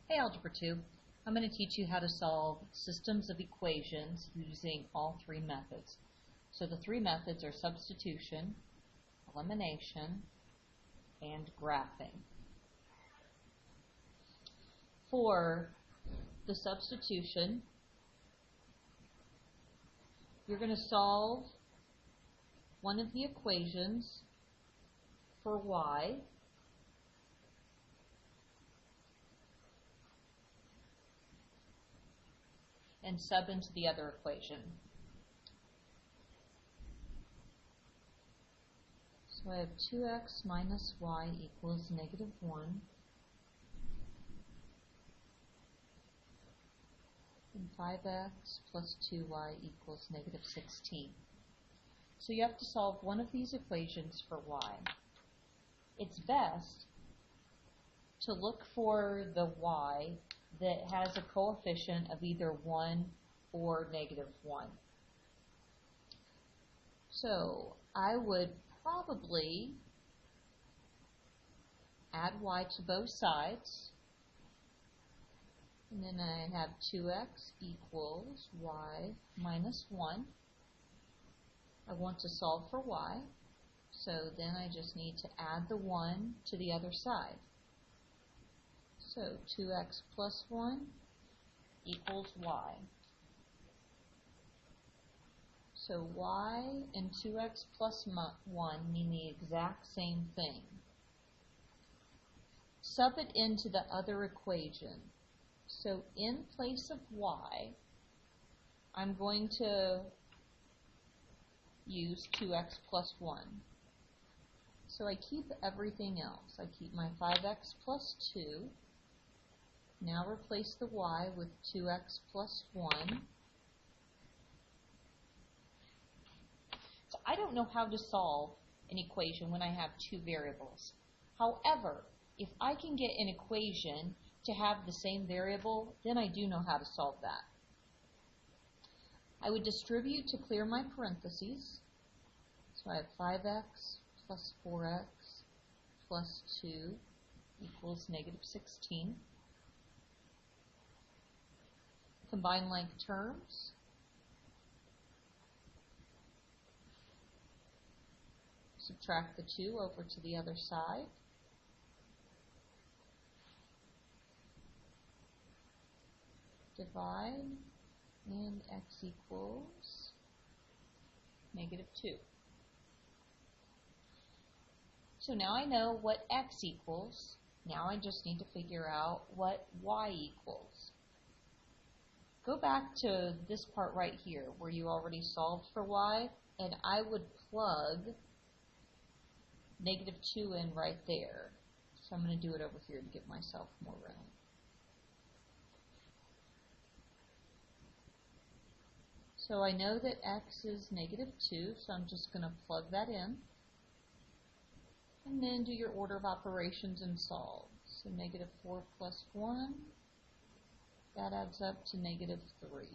Hey Algebra 2, I'm going to teach you how to solve systems of equations using all three methods. So the three methods are substitution, elimination, and graphing. For the substitution, you're going to solve one of the equations for y, and sub into the other equation. So I have 2x minus y equals negative 1, and 5x plus 2y equals negative 16. So you have to solve one of these equations for y. It's best to look for the y that has a coefficient of either 1 or negative 1. So I would probably add y to both sides, and then I have 2x equals y minus 1. I want to solve for y, so then I just need to add the 1 to the other side. So 2x plus 1 equals y. So y and 2x plus 1 mean the exact same thing. Sub it into the other equation. So in place of y, I'm going to use 2x plus 1. So I keep everything else. I keep my 5x plus 2. Now replace the y with 2x plus 1. So I don't know how to solve an equation when I have two variables. However, if I can get an equation to have the same variable, then I do know how to solve that. I would distribute to clear my parentheses. So I have 5x plus 4x plus 2 equals negative 16. Combine like terms. Subtract the 2 over to the other side. Divide, and x equals negative 2. So now I know what x equals. Now I just need to figure out what y equals. Go back to this part right here where you already solved for y, and I would plug negative 2 in right there. So I'm going to do it over here to give myself more room. So I know that x is negative 2, so I'm just going to plug that in. And then do your order of operations and solve. So negative 4 plus 1, that adds up to negative 3.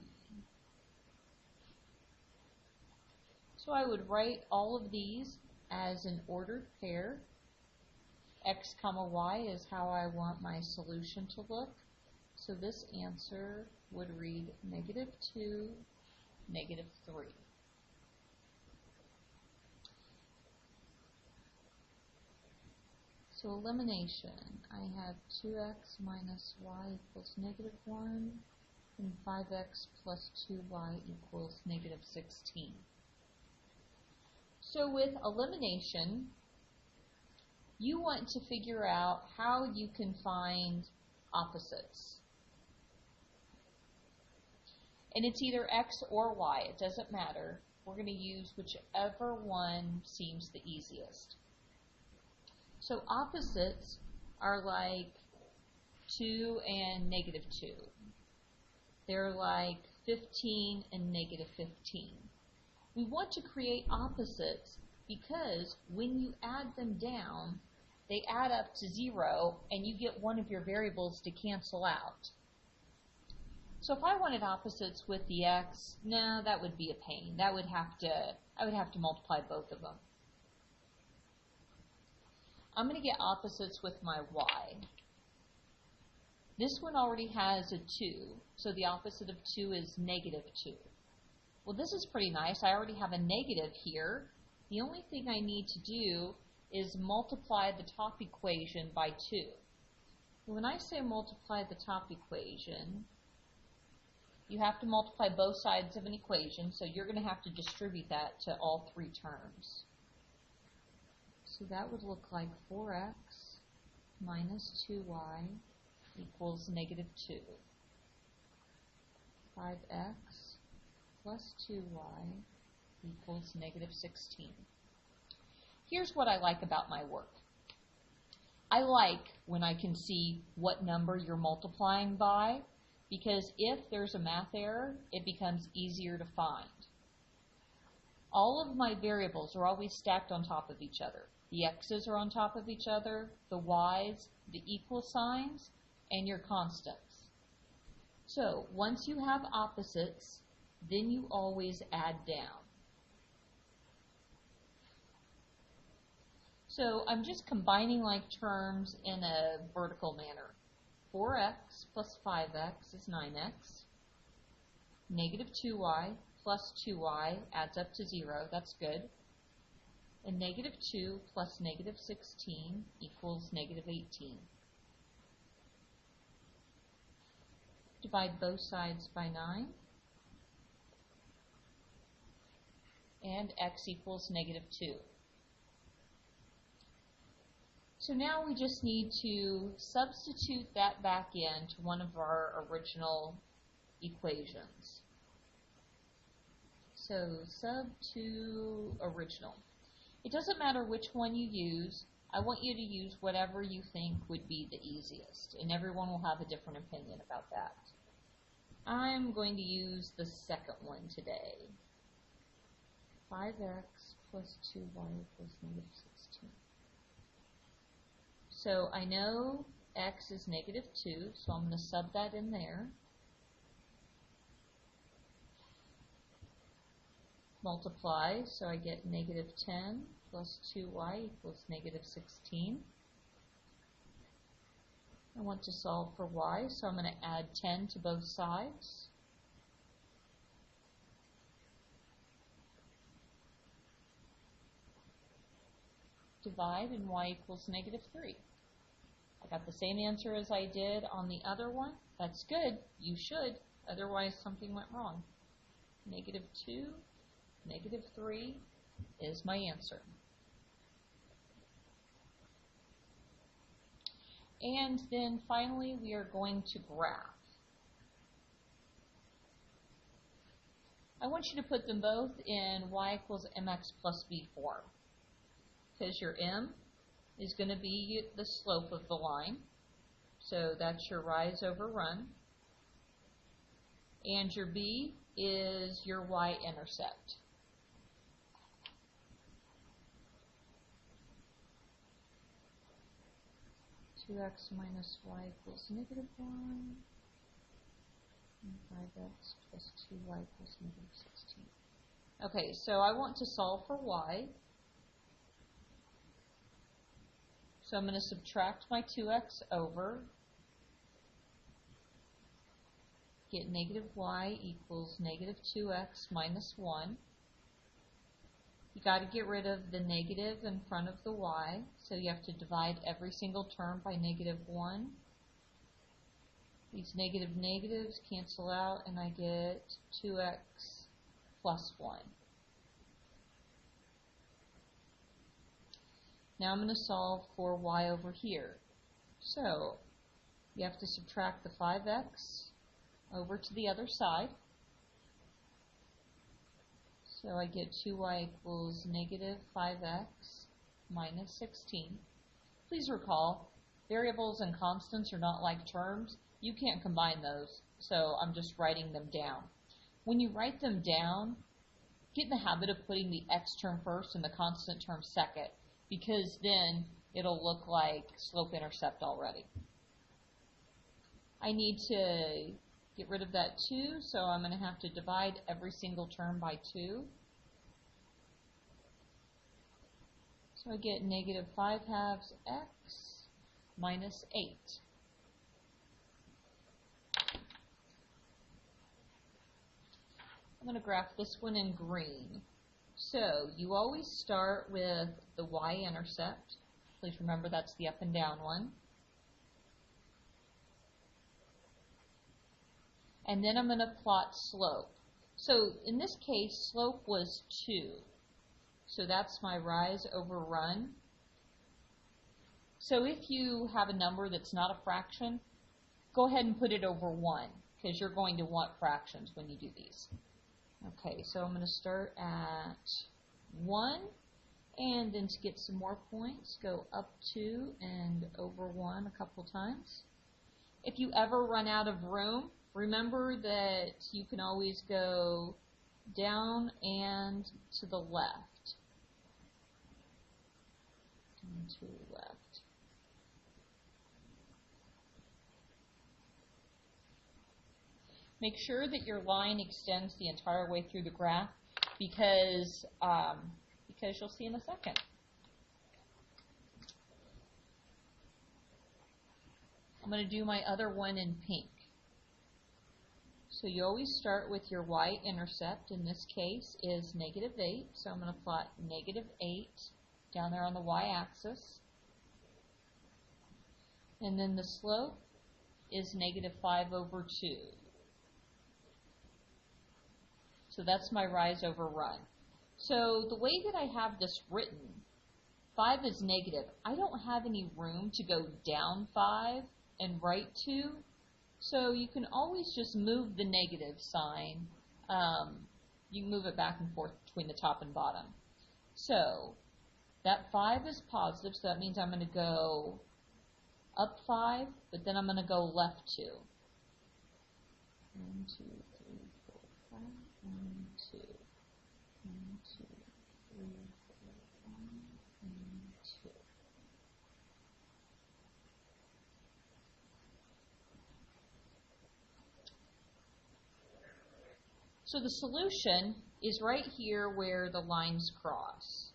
So I would write all of these as an ordered pair. X comma y is how I want my solution to look. So this answer would read negative 2, negative 3. So elimination, I have 2x minus y equals negative 1, and 5x plus 2y equals negative 16. So with elimination, you want to figure out how you can find opposites. And it's either x or y, it doesn't matter. We're going to use whichever one seems the easiest. So opposites are like 2 and negative 2. They're like 15 and negative 15. We want to create opposites because when you add them down, they add up to 0 and you get one of your variables to cancel out. So if I wanted opposites with the x, no, that would be a pain. I would have to multiply both of them. I'm going to get opposites with my y. This one already has a 2, so the opposite of 2 is negative 2. Well, this is pretty nice. I already have a negative here. The only thing I need to do is multiply the top equation by 2. When I say multiply the top equation, you have to multiply both sides of an equation, so you're going to have to distribute that to all 3 terms. So that would look like 4x minus 2y equals negative 2. 5x plus 2y equals negative 16. Here's what I like about my work. I like when I can see what number you're multiplying by, because if there's a math error, it becomes easier to find. All of my variables are always stacked on top of each other. The x's are on top of each other, the y's, the equal signs, and your constants. So once you have opposites, then you always add down. So I'm just combining like terms in a vertical manner. 4x plus 5x is 9x. Negative 2y plus 2y adds up to 0. That's good. And negative 2 plus negative 16 equals negative 18. Divide both sides by 9. And x equals negative 2. So now we just need to substitute that back into one of our original equations. So sub to original. It doesn't matter which one you use. I want you to use whatever you think would be the easiest, and everyone will have a different opinion about that. I'm going to use the second one today. 5x plus 2y equals negative 16. So I know x is negative 2, so I'm going to sub that in there. Multiply, so I get negative 10 plus 2y equals negative 16. I want to solve for y, so I'm going to add 10 to both sides. Divide, and y equals negative 3. I got the same answer as I did on the other one. That's good. You should. Otherwise, something went wrong. Negative 2, negative 3 is my answer. And then finally, we are going to graph. I want you to put them both in y equals mx plus b form, because your m is going to be the slope of the line. So that's your rise over run. And your b is your y-intercept. X minus y equals negative 1, and 5x plus 2y equals negative 16. Okay, so I want to solve for y. So I'm going to subtract my 2x over, get negative y equals negative 2x minus 1. You got to get rid of the negative in front of the y, so you have to divide every single term by negative 1. These negative negatives cancel out, and I get 2x plus 1. Now I'm going to solve for y over here. So you have to subtract the 5x over to the other side. So I get 2y equals negative 5x minus 16. Please recall, variables and constants are not like terms. You can't combine those, so I'm just writing them down. When you write them down, get in the habit of putting the x term first and the constant term second, because then it'll look like slope-intercept already. I need to get rid of that 2, so I'm going to have to divide every single term by 2. So I get negative 5 halves x minus 8. I'm going to graph this one in green. So you always start with the y-intercept. Please remember that's the up and down one. And then I'm going to plot slope. So in this case, slope was 2. So that's my rise over run. So if you have a number that's not a fraction, go ahead and put it over 1, because you're going to want fractions when you do these. Okay, so I'm going to start at 1, and then to get some more points, go up 2 and over 1 a couple times. If you ever run out of room, remember that you can always go down and to the left. And to the left. Make sure that your line extends the entire way through the graph because you'll see in a second. I'm going to do my other one in pink. So you always start with your y-intercept. In this case is -8. So I'm going to plot -8 down there on the y-axis. And then the slope is -5 over 2. So that's my rise over run. So the way that I have this written, 5 is negative. I don't have any room to go down 5 and right 2. So you can always just move the negative sign. You can move it back and forth between the top and bottom. So that 5 is positive, so that means I'm going to go up 5, but then I'm going to go left 2. 1, 2, 3, 4, 5. 1, 2, 1, 2, 3, 4, 1, 2. So the solution is right here where the lines cross.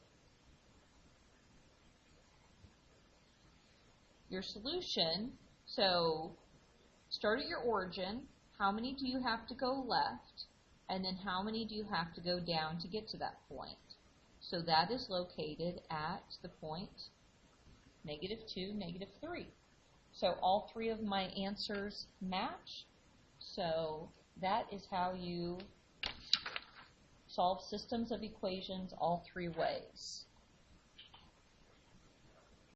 Your solution, so start at your origin. How many do you have to go left? And then how many do you have to go down to get to that point? So that is located at the point -2, -3. So all 3 of my answers match. So that is how you solve systems of equations all 3 ways.